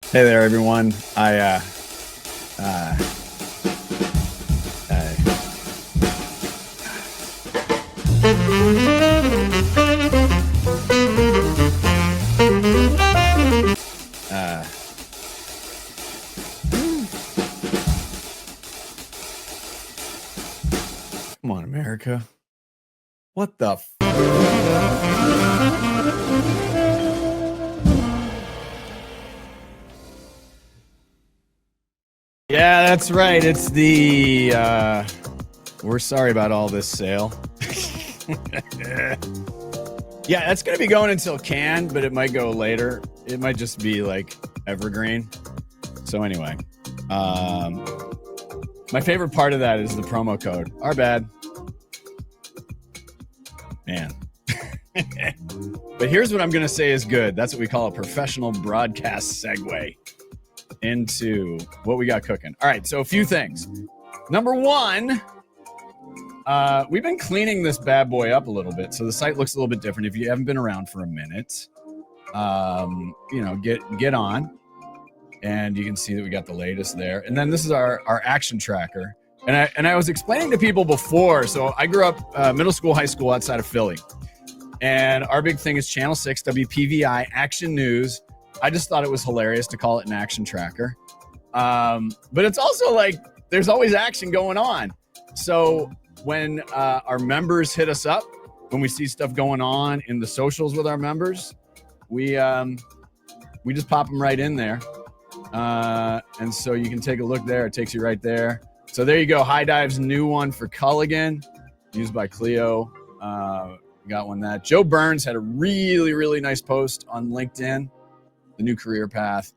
Hey there, everyone. Uh, uh, uh, come on, America. What the Yeah, that's right. It's the we're sorry about all this sale. Yeah, that's going to be going until Cannes, but it might go later. It might just be like evergreen. So anyway, my favorite part of that is the promo code. Our bad. Man. But here's what I'm going to say is good. That's what we call a professional broadcast segue into what we got cooking. All right, so a few things. Number one, we've been cleaning this bad boy up a little bit, so the site looks a little bit different. If you haven't been around for a minute, get on, and you can see that we got the latest there. And then this is our action tracker. And I was explaining to people before. So I grew up middle school, high school outside of Philly, and our big thing is Channel 6 WPVI Action News. I just thought it was hilarious to call it an action tracker. But it's also like there's always action going on. So when our members hit us up, when we see stuff going on in the socials with our members, we just pop them right in there. And so you can take a look there. It takes you right there. So there you go. High Dive's new one for Culligan, used by Cleo. Got one that. Joe Burns had a really, really nice post on LinkedIn. The new career path.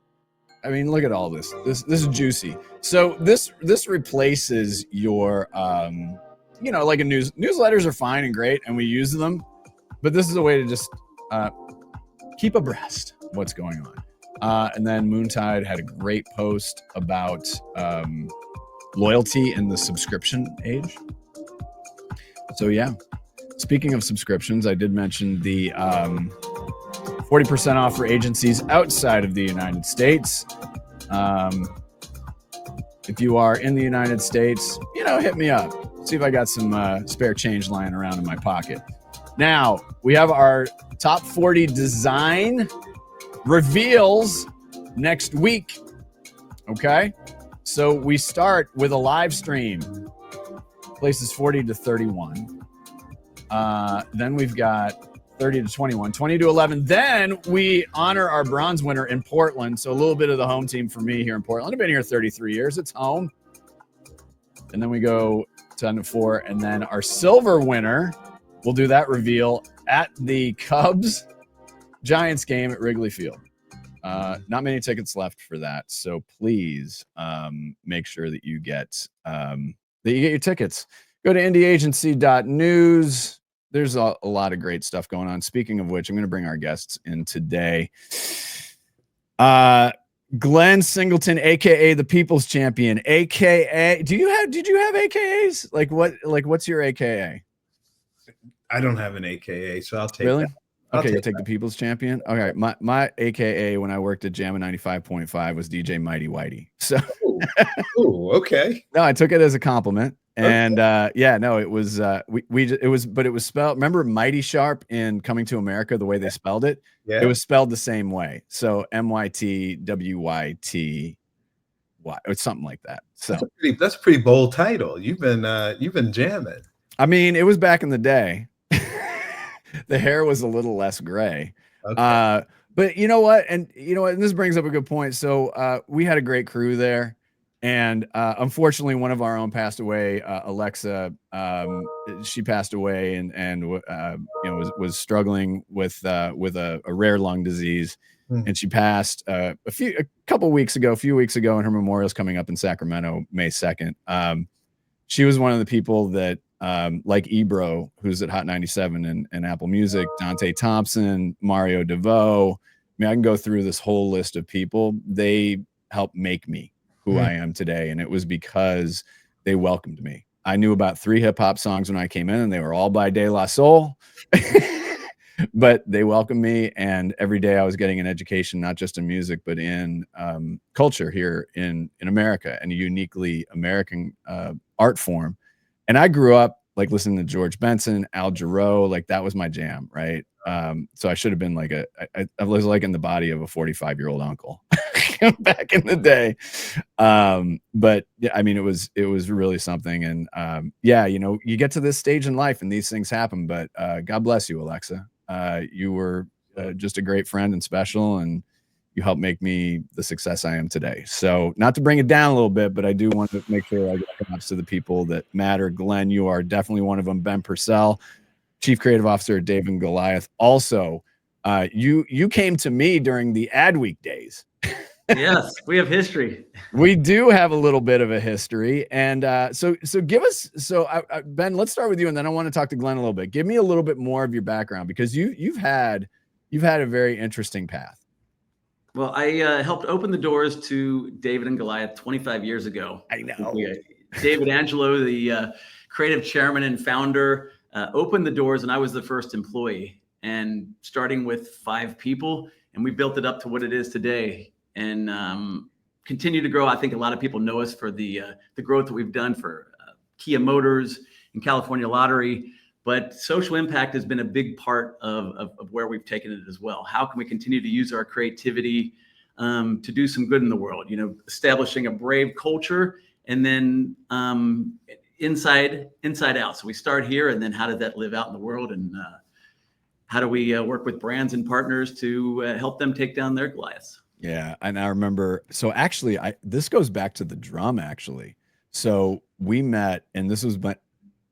I mean, look at all this. This is juicy. So this replaces your, like newsletters are fine and great, and we use them, but this is a way to just keep abreast of what's going on. And then Moontide had a great post about loyalty in the subscription age. So yeah, speaking of subscriptions, I did mention the 40% off for agencies outside of the United States. If you are in the United States, hit me up. See if I got some spare change lying around in my pocket. Now, we have our top 40 design reveals next week. Okay? So we start with a live stream. Places 40 to 31. Then we've got 30 to 21, 20 to 11. Then we honor our bronze winner in Portland. So a little bit of the home team for me here in Portland. I've been here 33 years. It's home. And then we go 10 to 4. And then our silver winner, we'll do that reveal at the Cubs Giants game at Wrigley Field. Not many tickets left for that. So please make sure that you get your tickets. Go to HndsUp.news. There's a lot of great stuff going on. Speaking of which, I'm going to bring our guests in today. Glenn Singleton, aka the People's Champion, aka. Did you have AKAs? What's your AKA? I don't have an AKA, so I'll take really? That. Okay, you take the People's Champion. Okay, my AKA when I worked at Jamma 95.5 was DJ Mighty Whitey. So, okay. No, I took it as a compliment. And it was but it was spelled. Remember Mighty Sharp in Coming to America, the way they spelled it? Yeah. It was spelled the same way. So MYTWYTY, it's something like that. So that's a pretty bold title. You've been jamming. I mean, it was back in the day. The hair was a little less gray. Okay. But you know what? And this brings up a good point. So we had a great crew there. And unfortunately, one of our own passed away, Alexa. She passed away and was struggling with a rare lung disease, and she passed a few weeks ago, and her memorial's coming up in Sacramento, May 2nd. She was one of the people that, like Ebro, who's at Hot 97 and Apple Music, Dante Thompson, Mario DeVoe. I mean, I can go through this whole list of people. They helped make me who I am today. And it was because they welcomed me. I knew about 3 hip hop songs when I came in, and they were all by De La Soul. But they welcomed me, and every day I was getting an education, not just in music, but in culture here in America, and a uniquely American art form. And I grew up like listening to George Benson, Al Jarreau, like that was my jam, right? So I should have been like I was like in the body of a 45-year-old uncle back in the day. But yeah, I mean, it was really something. And yeah, you know, you get to this stage in life and these things happen, but God bless you, Alexa. You were just a great friend and special, and you helped make me the success I am today. So not to bring it down a little bit, but I do want to make sure I give props to the people that matter. Glenn, you are definitely one of them. Ben Purcell, Chief Creative Officer at Dave and Goliath. Also, you came to me during the Ad Week days. Yes, we have history. We do have a little bit of a history, and so give us. So Ben, let's start with you, and then I want to talk to Glenn a little bit. Give me a little bit more of your background, because you've had a very interesting path. Well, I helped open the doors to David and Goliath 25 years ago. I know. David Angelo, the creative chairman and founder, opened the doors, and I was the first employee. And starting with 5 people, and we built it up to what it is today, and continue to grow. I think a lot of people know us for the growth that we've done for Kia Motors and California Lottery. But social impact has been a big part of where we've taken it as well. How can we continue to use our creativity to do some good in the world? You know, establishing a brave culture, and then inside out. So we start here, and then how did that live out in the world? And how do we work with brands and partners to help them take down their Goliaths? Yeah, and I remember. So actually, this goes back to the drum. Actually, so we met, and this was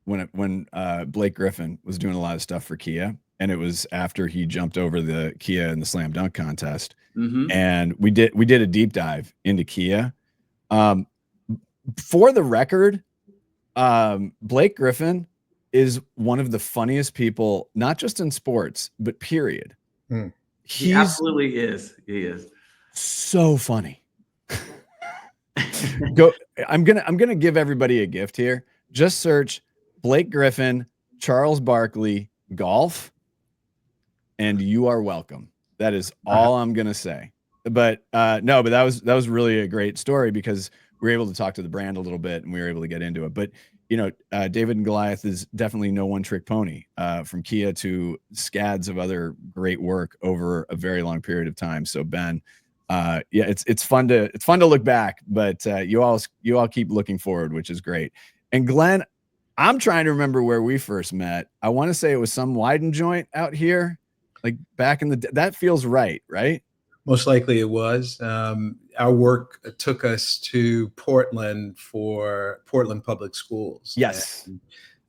when Blake Griffin was doing a lot of stuff for Kia, and it was after he jumped over the Kia in the slam dunk contest. Mm-hmm. And we did a deep dive into Kia. For the record, Blake Griffin is one of the funniest people, not just in sports, but period. He absolutely is. He is so funny. I'm gonna give everybody a gift here. Just search Blake Griffin, Charles Barkley, golf, and you are welcome. That is all I'm gonna say. But no, but that was really a great story, because we were able to talk to the brand a little bit, and we were able to get into it. But you know, David and Goliath is definitely no one-trick pony. From Kia to scads of other great work over a very long period of time. So Ben, yeah, it's fun to look back, but you all keep looking forward, which is great. And Glenn, I'm trying to remember where we first met. I want to say it was some Wyden joint out here, like back in the day. That feels right? Most likely it was. Our work took us to Portland for Portland Public Schools. Yes.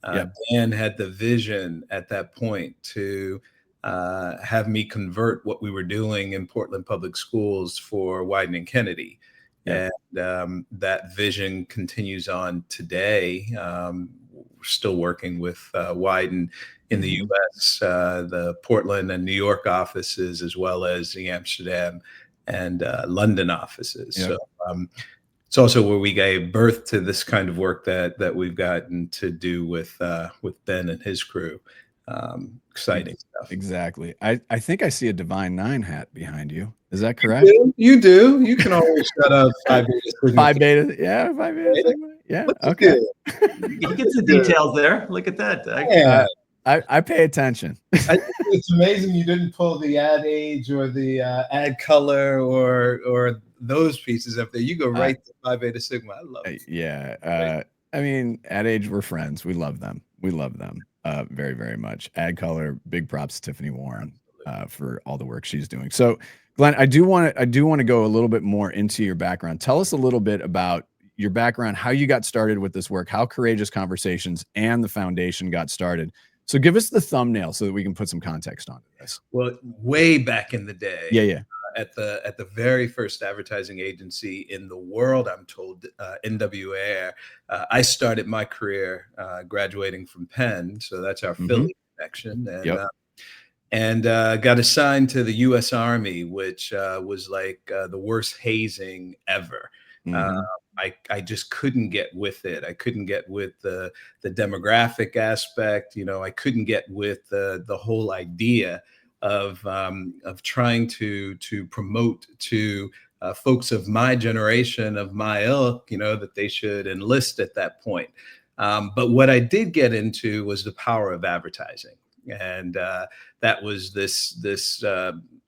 And, Dan had the vision at that point to have me convert what we were doing in Portland Public Schools for Wyden and Kennedy. Yep. And that vision continues on today. We're still working with Wyden in the U.S., the Portland and New York offices, as well as the Amsterdam and London offices. Yep. So it's also where we gave birth to this kind of work that we've gotten to do with Ben and his crew. Exciting stuff. Exactly. I think I see a Divine Nine hat behind you. Is that correct? You do. You can always shut up. Phi Beta. Yeah, Phi Beta. Yeah. Okay. You get the details there. Look at that. I pay attention. I think it's amazing you didn't pull the ad age or the ad color or those pieces up there. You go right to Phi Beta Sigma. I love it. Yeah. I mean, ad age, we're friends. We love them. Very, very much. Ad color, big props to Tiffany Warren for all the work she's doing. So Glenn, I do want to go a little bit more into your background. Tell us a little bit about your background, how you got started with this work, how Courageous Conversations and the foundation got started. So give us the thumbnail so that we can put some context onto this. Well, way back in the day. Yeah. At the very first advertising agency in the world, I'm told, NWA. I started my career graduating from Penn, so that's our Philly connection, and got assigned to the U.S. Army, which was like the worst hazing ever. I just couldn't get with it. I couldn't get with the demographic aspect. I couldn't get with the whole idea of trying to promote to folks of my generation, of my ilk, that they should enlist at that point. But what I did get into was the power of advertising. And that was this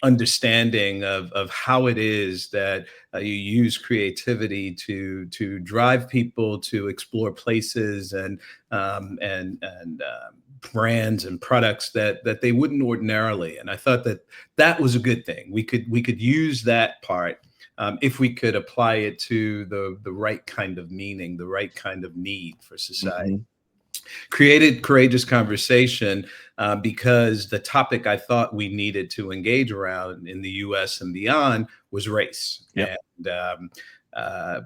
understanding of how it is that you use creativity to drive people to explore places and brands and products that they wouldn't ordinarily. And I thought that was a good thing. We could use that part if we could apply it to the right kind of meaning, the right kind of need for society. Mm-hmm. Created Courageous Conversation because the topic I thought we needed to engage around in the US and beyond was race. Yep. And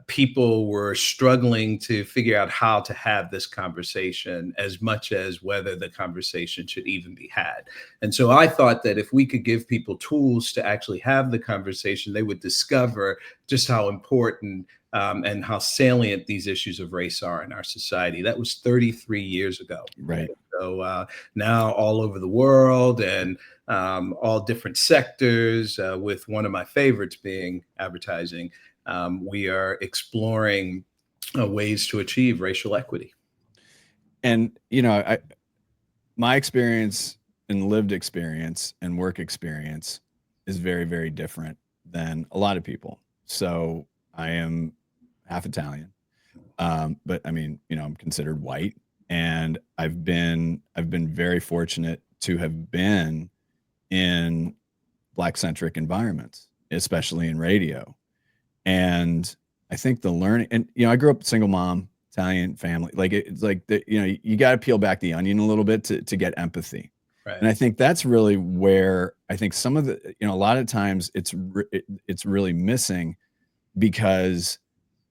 people were struggling to figure out how to have this conversation as much as whether the conversation should even be had. And so I thought that if we could give people tools to actually have the conversation, they would discover just how important and how salient these issues of race are in our society. That was 33 years ago. Right. So now all over the world and all different sectors, with one of my favorites being advertising, we are exploring ways to achieve racial equity. And, my experience and lived experience and work experience is very, very different than a lot of people. So I am half Italian, but I mean, I'm considered white, and I've been very fortunate to have been in Black-centric environments, especially in radio. And I think the learning, and I grew up single mom, Italian family. Like it's like you got to peel back the onion a little bit to get empathy. Right. And I think that's really where I think some of the a lot of times it's really missing, because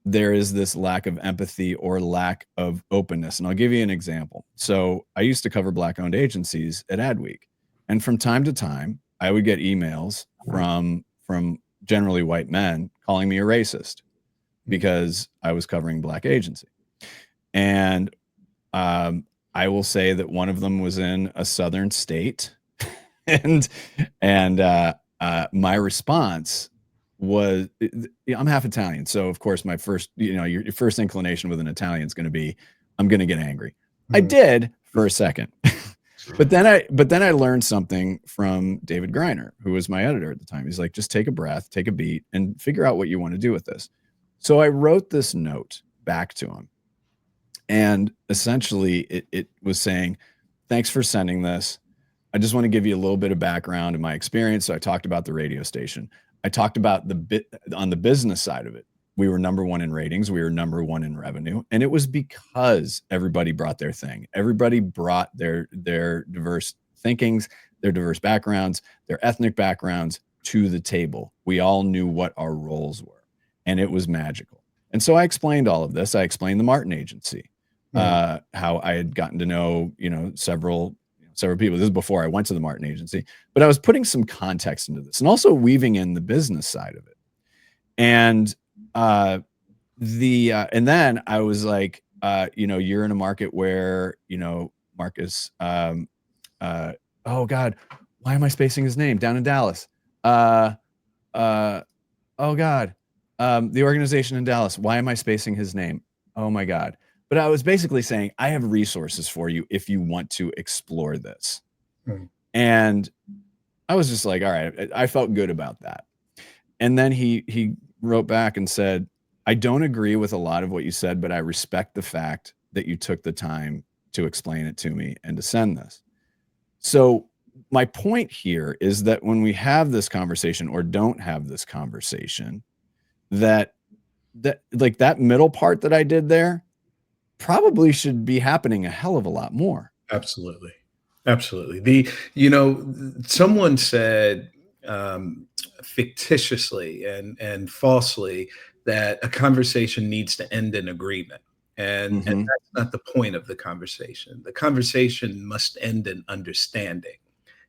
there is this lack of empathy or lack of openness. And I'll give you an example. So I used to cover Black-owned agencies at Adweek, and from time to time I would get emails from generally white men calling me a racist because I was covering Black agency. And I will say that one of them was in a southern state, and my response was, I'm half Italian, so of course my first, your first inclination with an Italian is going to be, I'm going to get angry. I did for a second, but then I learned something from David Greiner, who was my editor at the time. He's like, just take a breath, take a beat, and figure out what you want to do with this. So I wrote this note back to him, and essentially it was saying, thanks for sending this. I just want to give you a little bit of background in my experience. So I talked about the radio station. I talked about on the business side of it. We were #1 in ratings. We were #1 in revenue. And it was because everybody brought their thing. Everybody brought their diverse thinkings, their diverse backgrounds, their ethnic backgrounds to the table. We all knew what our roles were, and it was magical. And so I explained all of this. I explained the Martin Agency, how I had gotten to know, several people. This is before I went to the Martin Agency, but I was putting some context into this and also weaving in the business side of it. And and then I was like, you're in a market where, Marcus, oh God, why am I spacing his name? Down in Dallas. Oh God, the organization in Dallas. Why am I spacing his name? Oh my God. But I was basically saying, I have resources for you if you want to explore this. And I was just like, all right, I felt good about that. And then he wrote back and said, I don't agree with a lot of what you said, but I respect the fact that you took the time to explain it to me and to send this. So my point here is that when we have this conversation or don't have this conversation, that like that middle part that I did there probably should be happening a hell of a lot more. Absolutely. Someone said fictitiously and falsely that a conversation needs to end in agreement. And that's not the point of the conversation. The conversation must end in understanding.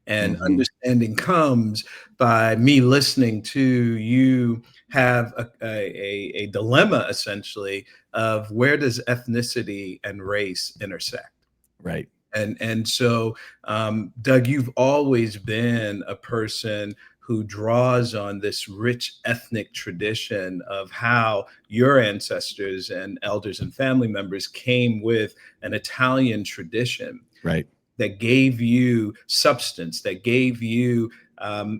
And understanding comes by me listening to you have a dilemma, essentially, of where does ethnicity and race intersect? Right. And so, Doug, you've always been a person who draws on this rich ethnic tradition of how your ancestors and elders and family members came with an Italian tradition. Right. That gave you substance, that gave you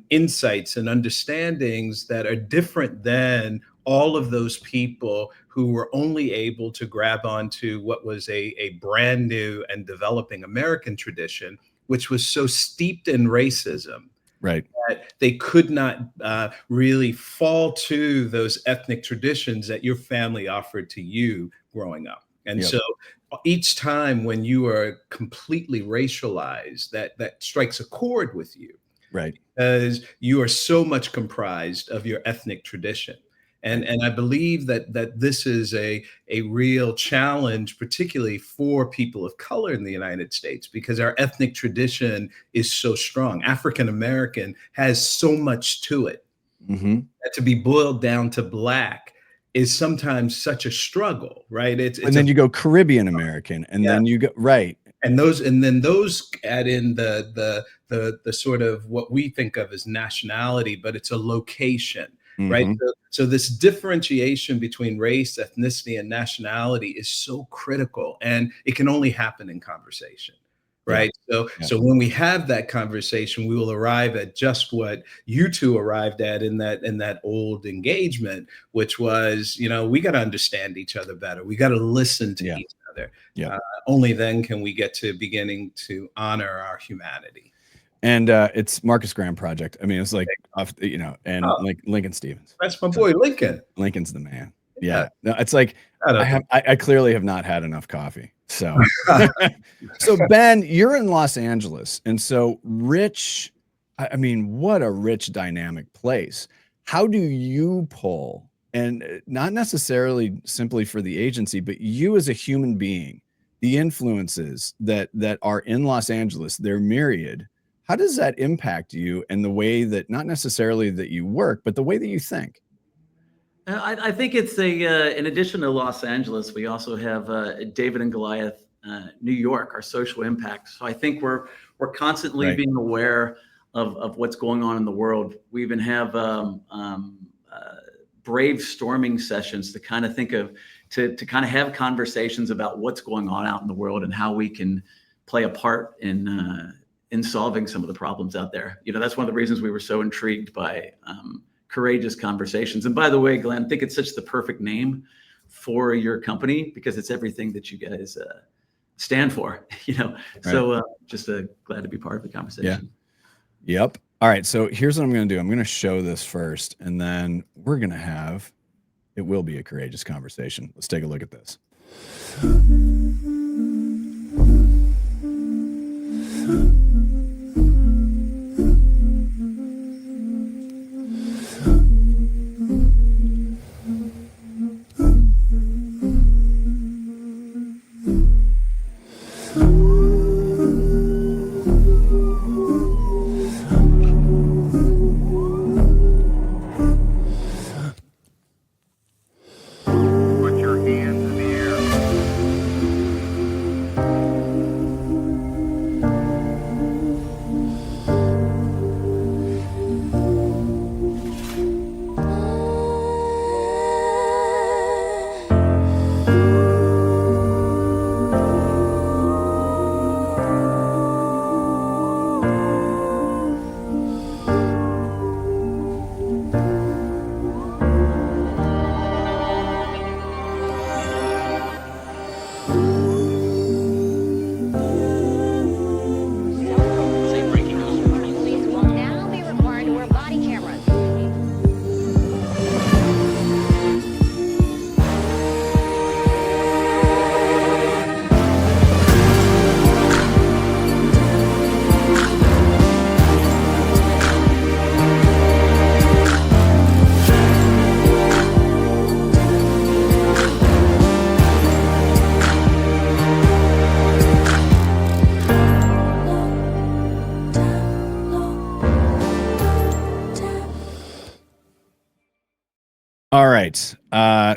insights and understandings that are different than all of those people who were only able to grab onto what was a brand new and developing American tradition, which was so steeped in racism. Right. That they could not really fall to those ethnic traditions that your family offered to you growing up. And so each time when you are completely racialized, that strikes a chord with you. Right. Because you are so much comprised of your ethnic tradition. And I believe that this is a real challenge, particularly for people of color in the United States, because our ethnic tradition is so strong. African American has so much to it. That to be boiled down to Black is sometimes such a struggle, right? And then you go Caribbean American, and then you go right. And then those add in the sort of what we think of as nationality, but it's a location, right? So this differentiation between race, ethnicity, and nationality is so critical, and it can only happen in conversation. Right. So when we have that conversation, we will arrive at just what you two arrived at in that old engagement, which was, we got to understand each other better. We got to listen to each other. Only then can we get to beginning to honor our humanity. And it's Marcus Graham Project. I mean, it's like, and Lincoln Stevens. That's my boy, Lincoln. Lincoln's the man. Yeah. No, it's like I clearly have not had enough coffee. So, so Ben, you're in Los Angeles, and so rich. I mean, what a rich, dynamic place. How do you pull, and not necessarily simply for the agency, but you as a human being, the influences that are in Los Angeles, they're myriad. How does that impact you and the way that, not necessarily that you work, but the way that you think? I think it's in addition to Los Angeles, we also have David and Goliath, New York, our social impact. So I think we're constantly being aware of what's going on in the world. We even have brave storming sessions to kind of think of, to kind of have conversations about what's going on out in the world and how we can play a part in solving some of the problems out there. That's one of the reasons we were so intrigued by Courageous Conversations. And by the way, Glenn, I think it's such the perfect name for your company because it's everything that you guys stand for, So just glad to be part of the conversation. Yeah. Yep. All right. So here's what I'm going to do. I'm going to show this first, and then we're going to have, it will be a courageous conversation. Let's take a look at this. All right.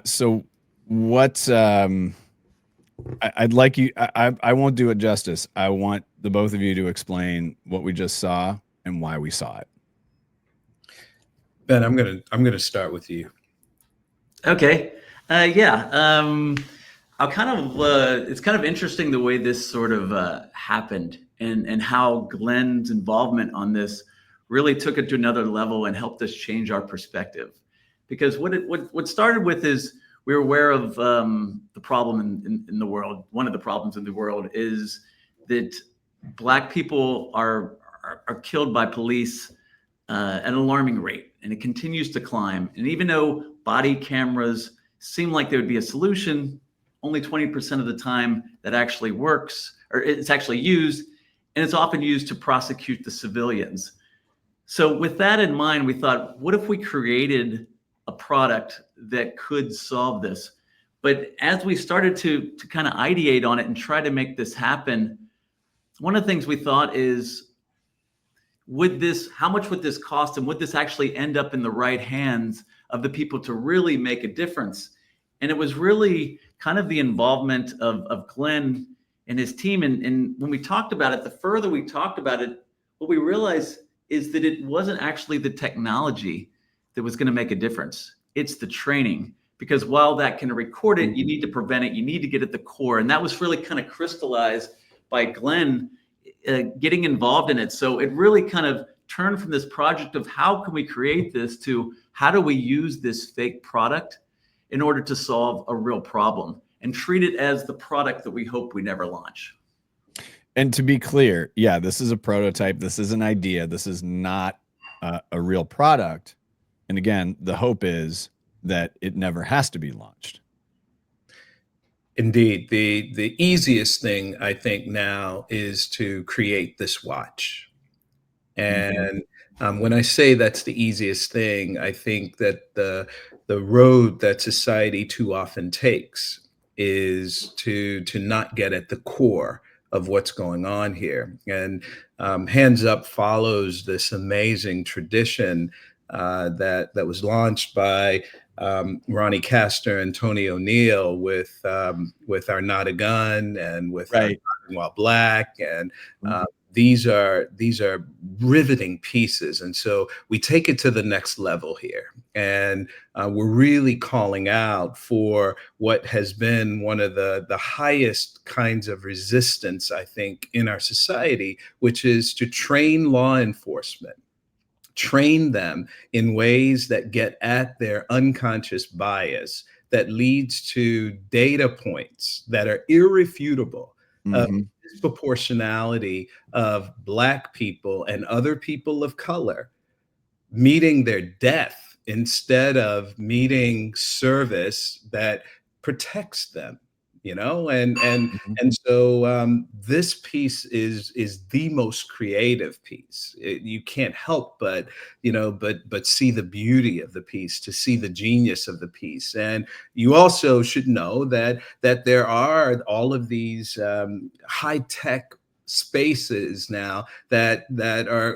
So what I'd like you, I won't do it justice. I want the both of you to explain what we just saw and why we saw it. Ben, I'm gonna start with you. Okay. Yeah. I'll kind of. It's kind of interesting the way this sort of happened, and how Glenn's involvement on this really took it to another level and helped us change our perspective. Because what started with is we were aware of the problem in the world. One of the problems in the world is that Black people are killed by police at an alarming rate, and it continues to climb. And even though body cameras seem like they would be a solution, only 20% of the time that actually works, or it's actually used, and it's often used to prosecute the civilians. So with that in mind, we thought, what if we created a product that could solve this? But as we started to kind of ideate on it and try to make this happen, one of the things we thought is, how much would this cost, and would this actually end up in the right hands of the people to really make a difference? And it was really kind of the involvement of Glenn and his team. And when we talked about it, the further we talked about it, what we realized is that it wasn't actually the technology that was going to make a difference. It's the training. Because while that can record it, you need to prevent it. You need to get at the core. And that was really kind of crystallized by Glenn getting involved in it. So it really kind of turned from this project of how can we create this to how do we use this fake product in order to solve a real problem and treat it as the product that we hope we never launch. And to be clear, yeah, this is a prototype. This is an idea. This is not a real product. And again, the hope is that it never has to be launched. Indeed, the easiest thing I think now is to create this watch. And when I say that's the easiest thing, I think that the road that society too often takes is to not get at the core of what's going on here. And HndsUp follows this amazing tradition that was launched by Ronnie Castor and Tony O'Neill with our Not a Gun and with our While Black, and these are riveting pieces. And so we take it to the next level here, and we're really calling out for what has been one of the highest kinds of resistance, I think, in our society, which is to train law enforcement, train them in ways that get at their unconscious bias that leads to data points that are irrefutable of disproportionality of Black people and other people of color meeting their death instead of meeting service that protects them, and so this piece is the most creative piece. You can't help but see the beauty of the piece, to see the genius of the piece. And you also should know that there are all of these high-tech spaces now that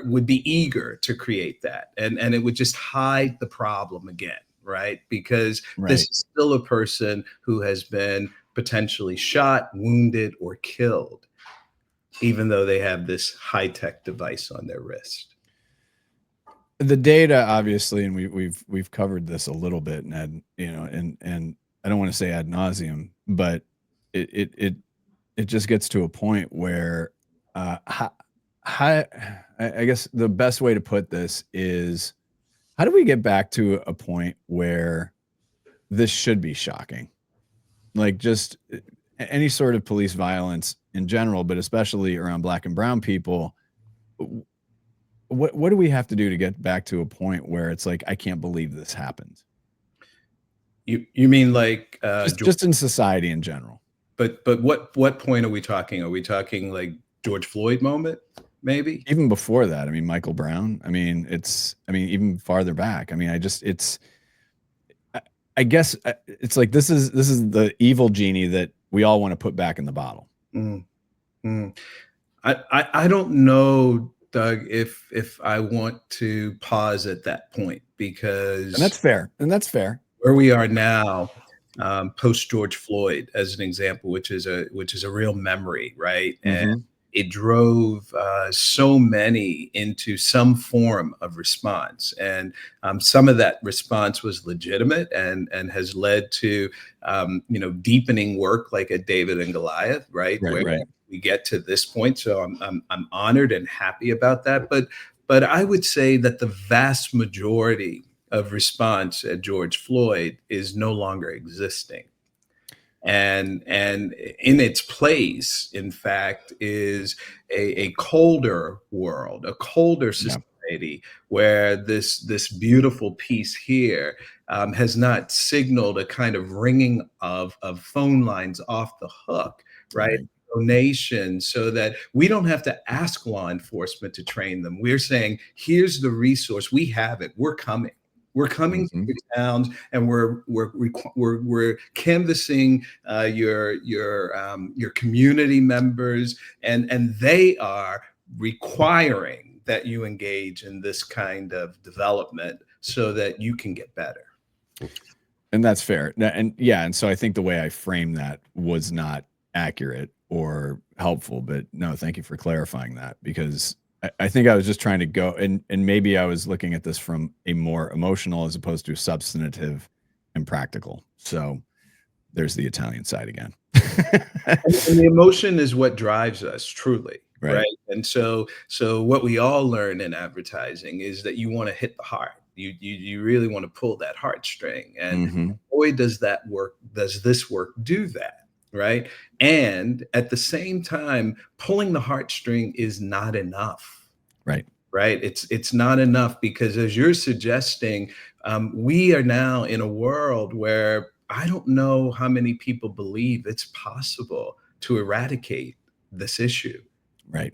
would be eager to create that, and it would just hide the problem again, right? Because this is still a person who has been potentially shot, wounded, or killed, even though they have this high-tech device on their wrist. The data, obviously, and we've covered this a little bit, and and I don't want to say ad nauseum, but it just gets to a point where I guess the best way to put this is, how do we get back to a point where this should be shocking? Like, just any sort of police violence in general, but especially around Black and brown people. What do we have to do to get back to a point where it's like, I can't believe this happened? You mean like just in society in general? But what point are we talking? Are we talking like George Floyd moment? Maybe even before that. I mean, Michael Brown. I mean, even farther back. I mean, I guess it's like this is the evil genie that we all want to put back in the bottle. I don't know, Doug, if I want to pause at that point, because and that's fair. where we are now, post George Floyd, as an example, which is a real memory, right? And it drove so many into some form of response, and some of that response was legitimate and has led to deepening work like at David and Goliath, right? Where we get to this point. So I'm honored and happy about that. But I would say that the vast majority of response at George Floyd is no longer existing. And in its place, in fact, is a colder world, a colder society, where this beautiful piece here has not signaled a kind of ringing of phone lines off the hook, right? Donation, so that we don't have to ask law enforcement to train them. We're saying, here's the resource, we have it, we're coming. We're coming to your towns, and we're canvassing your community members, and they are requiring that you engage in this kind of development so that you can get better. And that's fair. And so I think the way I framed that was not accurate or helpful, but no, thank you for clarifying that, because I think I was just trying to go, and maybe I was looking at this from a more emotional as opposed to substantive and practical. So there's the Italian side again. And the emotion is what drives us, truly. Right. And so what we all learn in advertising is that you want to hit the heart. You really want to pull that heartstring. And boy, does this work do that. Right. And at the same time, pulling the heartstring is not enough. Right. It's not enough, because as you're suggesting, we are now in a world where I don't know how many people believe it's possible to eradicate this issue. Right.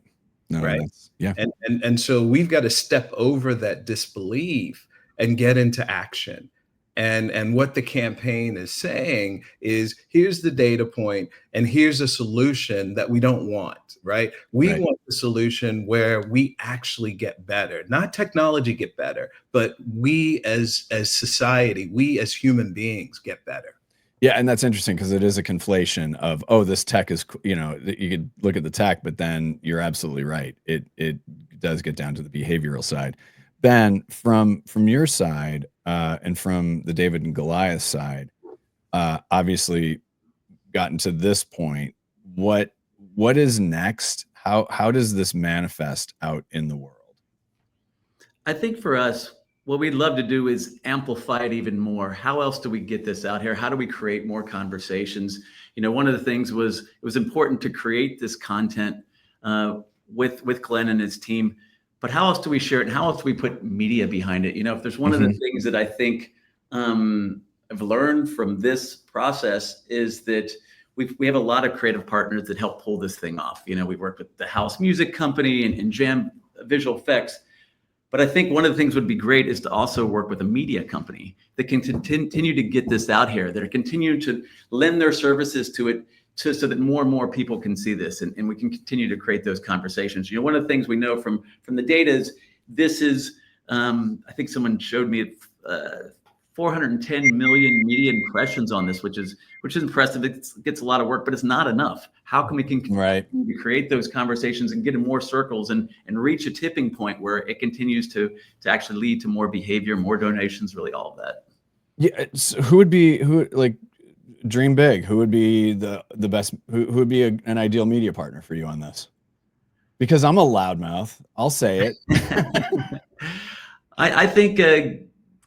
No, right. Yeah. And so we've got to step over that disbelief and get into action. And what the campaign is saying is, here's the data point, and here's a solution that we don't want, right? We want the solution where we actually get better, not technology get better, but we as society, we as human beings get better. Yeah, and that's interesting, because it is a conflation of, oh, this tech is, you could look at the tech, but then you're absolutely right. It does get down to the behavioral side. Ben, from your side, and from the David and Goliath side, obviously gotten to this point, what is next? How does this manifest out in the world? I think for us, what we'd love to do is amplify it even more. How else do we get this out here? How do we create more conversations? One of the things was, it was important to create this content with Glenn and his team. But how else do we share it? And how else do we put media behind it? If there's one of the things that I think I've learned from this process is that we have a lot of creative partners that help pull this thing off. We work with the House Music Company and Jam Visual Effects. But I think one of the things would be great is to also work with a media company that can continue to get this out here, that are continuing to lend their services to it, so that more and more people can see this, and we can continue to create those conversations. One of the things we know from the data is this is, I think someone showed me 410 million media impressions on this, which is impressive. It gets a lot of work, but it's not enough. How can we continue to create those conversations and get in more circles and reach a tipping point where it continues to actually lead to more behavior, more donations, really all of that? Yeah. So who dream big? Who would be the best? Who would be an ideal media partner for you on this? Because I'm a loudmouth. I'll say it. I think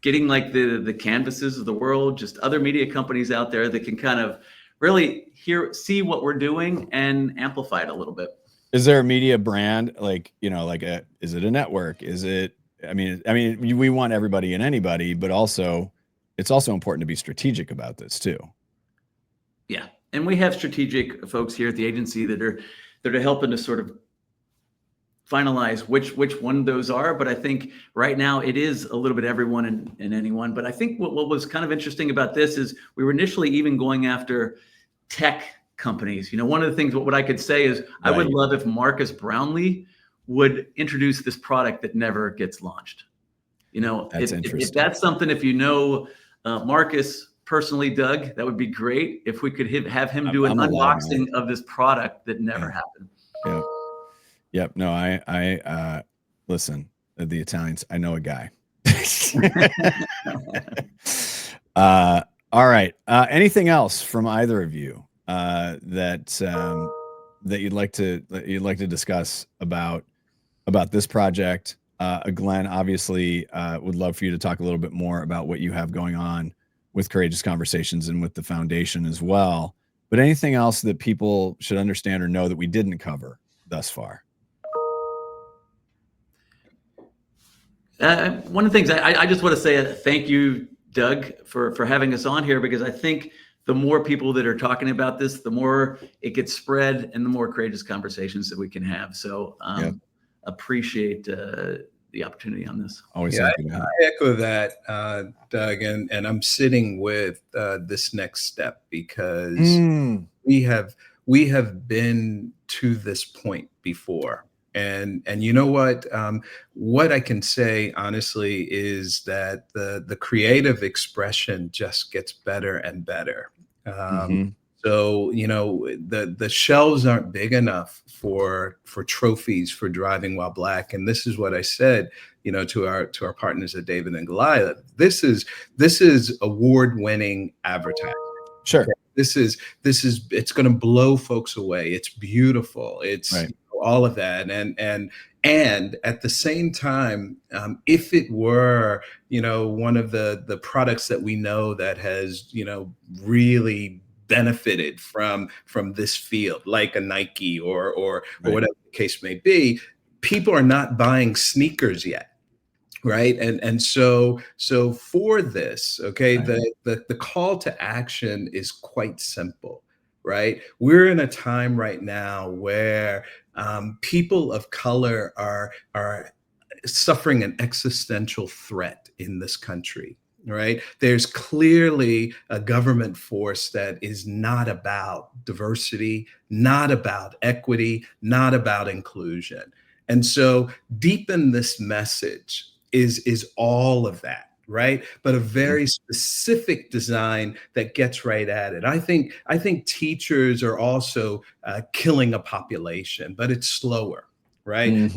getting like the canvases of the world, just other media companies out there that can kind of really see what we're doing and amplify it a little bit. Is there a media brand is it a network? Is it? I mean, we want everybody and anybody, but it's also important to be strategic about this too. Yeah, and we have strategic folks here at the agency that are helping to sort of finalize which one those are. But I think right now it is a little bit everyone and anyone. But I think what was kind of interesting about this is we were initially even going after tech companies. One of the things, what I could say is I would love if Marcus Brownlee would introduce this product that never gets launched. That's interesting. If that's something, Marcus, personally, Doug, that would be great if we could have him do an I'm a loud unboxing of this product that never happened. Yeah. Yep. No, I listen, the Italians, I know a guy. All right. Anything else from either of you that you'd like to discuss about this project? Glenn, obviously, would love for you to talk a little bit more about what you have going on with Courageous Conversations and with the foundation as well. But anything else that people should understand or know that we didn't cover thus far? One of the things I just want to say thank you, Doug, for having us on here, because I think the more people that are talking about this, the more it gets spread and the more courageous conversations that we can have. So appreciate the opportunity on this. Always I echo that, Doug, and I'm sitting with this next step because we have been to this point before. And you know what I can say honestly is that the creative expression just gets better and better. So, you know, the shelves aren't big enough for trophies for driving while black. And this is what I said, you know, to our partners at David and Goliath. This is award-winning advertising. Sure. Okay? This is it's going to blow folks away. It's beautiful. It's right. All of that. And at the same time, if it were, you know, one of the products that we know that has, you know, really benefited from this field, like a Nike or whatever the case may be, people are not buying sneakers yet. Right. And so for this, okay, the call to action is quite simple. Right. We're in a time right now where people of color are suffering an existential threat in this country. Right. There's clearly a government force that is not about diversity, not about equity, not about inclusion. And so deepen this message is all of that. Right. But a very specific design that gets right at it. I think teachers are also killing a population, but it's slower. Right.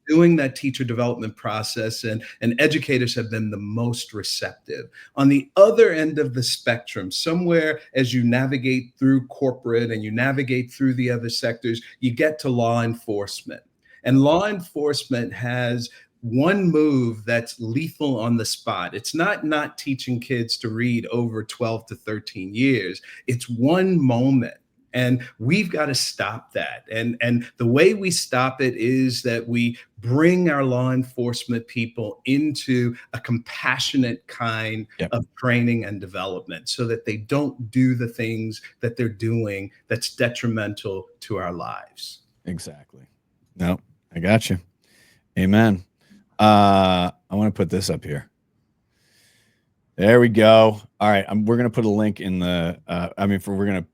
Doing that teacher development process and educators have been the most receptive. On the other end of the spectrum, somewhere as you navigate through corporate and you navigate through the other sectors, you get to law enforcement. And law enforcement has one move that's lethal on the spot. It's not teaching kids to read over 12 to 13 years. It's one moment. And we've got to stop that. And the way we stop it is that we bring our law enforcement people into a compassionate kind of training and development so that they don't do the things that they're doing that's detrimental to our lives. Exactly. No, I got you. Amen. I want to put this up here. There we go. All right. We're going to put a link in the, we're going to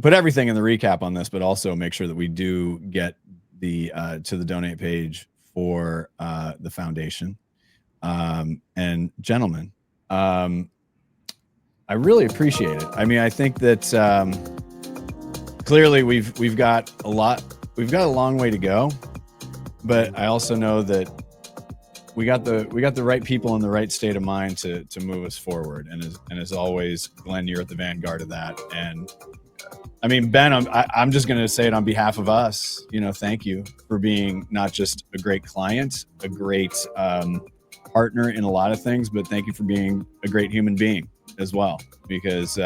put everything in the recap on this, but also make sure that we do get the, to the donate page for, the foundation. And gentlemen, I really appreciate it. I mean, I think that, clearly we've got a long way to go, but I also know that we got the right people in the right state of mind to move us forward. And as always, Glenn, you're at the vanguard of that. And I mean, Ben, I'm just going to say it on behalf of us, you know, thank you for being not just a great client, a great partner in a lot of things, but thank you for being a great human being as well, because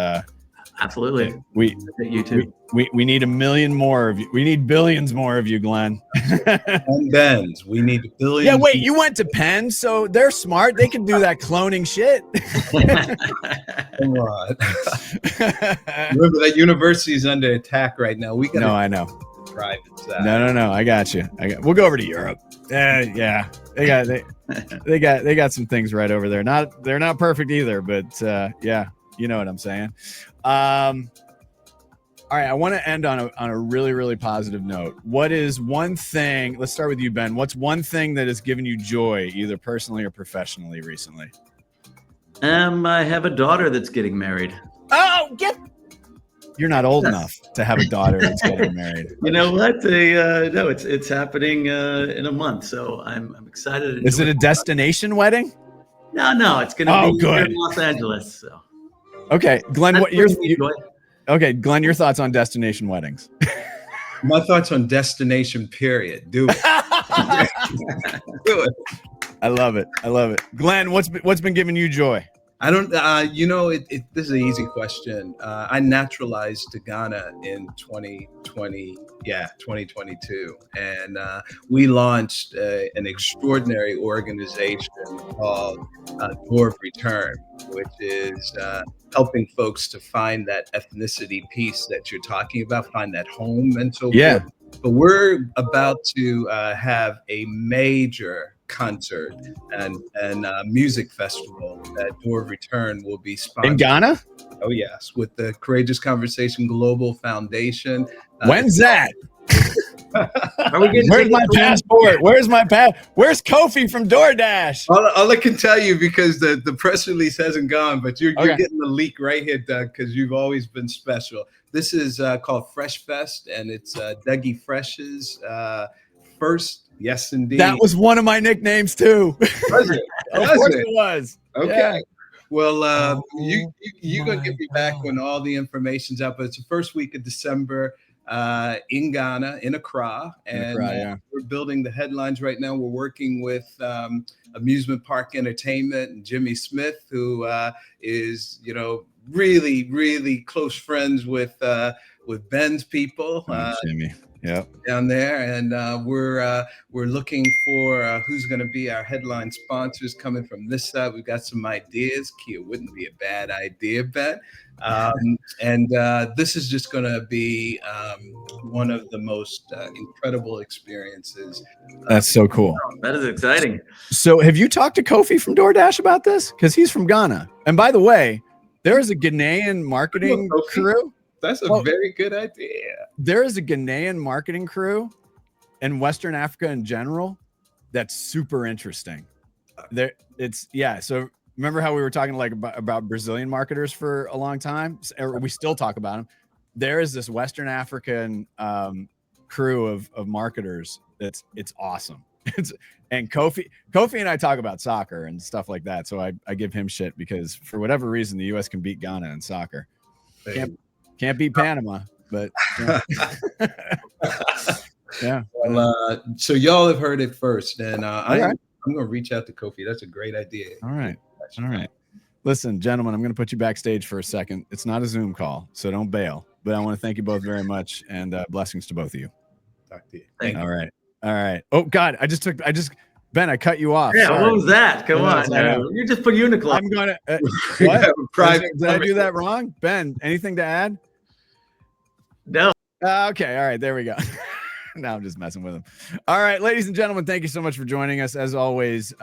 absolutely. You too. We need 1 million more of you. We need billions more of you, Glenn. And Ben's. We need billions. Yeah, wait, you went to Penn, so they're smart. They can do that cloning shit. Come on. Remember that university is under attack right now. We got. No, I know. Private side. No. I got you. We'll go over to Europe. Yeah, they got some things right over there. They're not perfect either, but yeah, you know what I'm saying. All right, I want to end on a really, really positive note. What is one thing, let's start with you, Ben. What's one thing that has given you joy, either personally or professionally recently? I have a daughter that's getting married. Oh, you're not old Yes. enough to have a daughter that's getting married. You know what? No, it's happening in a month, so I'm excited. Is it a destination wedding? No, it's going to be here good. in Los Angeles. So Okay, Glenn, that's what your bringing me joy. okay, Glenn, your thoughts on destination weddings? My thoughts on destination, period. Do it. Do it. I love it. I love it. Glenn, what's been giving you joy? I don't, this is an easy question. I naturalized to Ghana in 2022. And we launched an extraordinary organization called Door of Return, which is helping folks to find that ethnicity piece that you're talking about, find that home and so forth. But we're about to have a major concert and music festival that Door of Return will be sponsoring. In Ghana? Oh, yes, with the Courageous Conversation Global Foundation. When's that? Are we getting Where's my passport? Where's Kofi from DoorDash? All I can tell you, because the press release hasn't gone, but you're getting the leak right here, Doug, because you've always been special. This is called Fresh Fest, and it's Dougie Fresh's first. Yes, indeed. That was one of my nicknames too. Was it? Of course it was. Okay. Yeah. Well, you're going to get me back when all the information's out, but it's the first week of December in Ghana, in Accra. And we're building the headlines right now. We're working with Amusement Park Entertainment and Jimmy Smith, who is, really, really close friends with Ben's people. Jimmy. Yeah, down there, and we're looking for who's going to be our headline sponsors coming from this side. We've got some ideas. Kia wouldn't be a bad idea, Ben. And this is just going to be one of the most incredible experiences. That's so cool. That is exciting. So, have you talked to Kofi from DoorDash about this? Because he's from Ghana. And by the way, there is a Ghanaian marketing crew. That's a very good idea. There is a Ghanaian marketing crew in Western Africa in general that's super interesting. So remember how we were talking about Brazilian marketers for a long time? Or we still talk about them. There is this Western African crew of marketers. It's awesome. And Kofi and I talk about soccer and stuff like that. So I give him shit because for whatever reason the US can beat Ghana in soccer. Can't beat Panama, but yeah. Well, so y'all have heard it first, and I'm going to reach out to Kofi. That's a great idea. All right. Listen, gentlemen, I'm going to put you backstage for a second. It's not a Zoom call, so don't bail. But I want to thank you both very much, and blessings to both of you. Talk to you. All right. Oh God, Ben, I cut you off. Yeah, Sorry. what was that? Come on. You just put Uniqlo. I'm going to. What? Did I do that wrong? Ben, anything to add? No. Okay. All right. There we go. Now I'm just messing with him. All right, ladies and gentlemen, thank you so much for joining us. As always,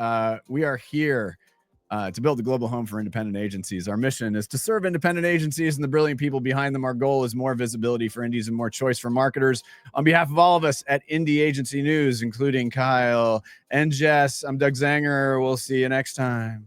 we are here to build a global home for independent agencies. Our mission is to serve independent agencies and the brilliant people behind them. Our goal is more visibility for indies and more choice for marketers. On behalf of all of us at Indie Agency News, including Kyle and Jess, I'm Doug Zanger. We'll see you next time.